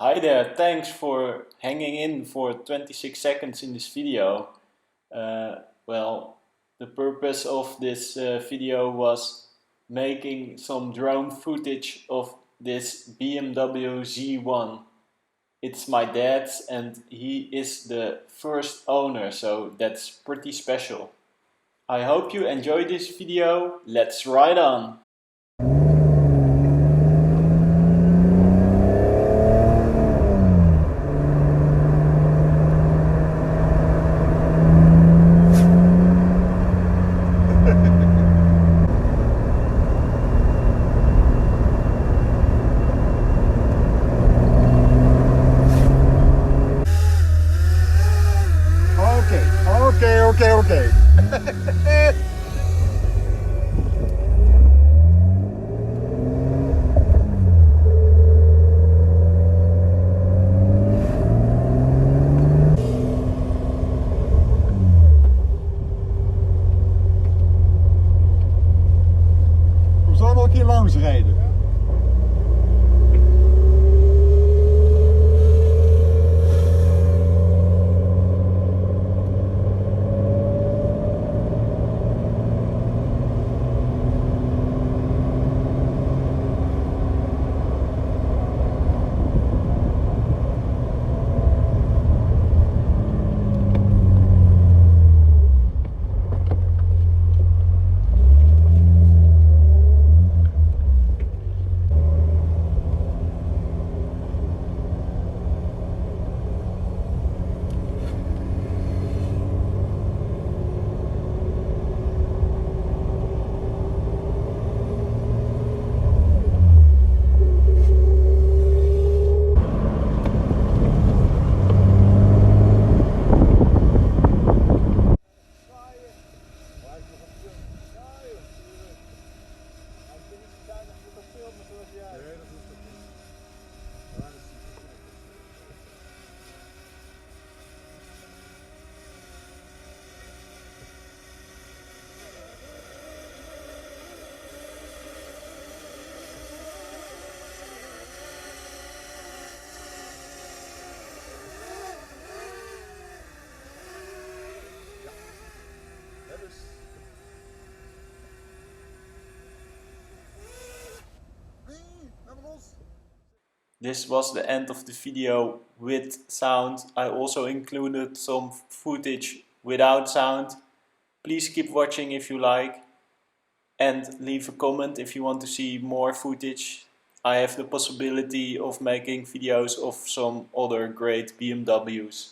Hi there, thanks for hanging in for 26 seconds in this video. Well, the purpose of this video was making some drone footage of this BMW Z1. It's my dad's and he is the first owner, so that's pretty special. I hope you enjoy this video. Let's ride on! Okay. We zullen nog een keer langs rijden. This was the end of the video with sound. I also included some footage without sound. Please keep watching if you like and leave a comment if you want to see more footage. I have the possibility of making videos of some other great BMWs.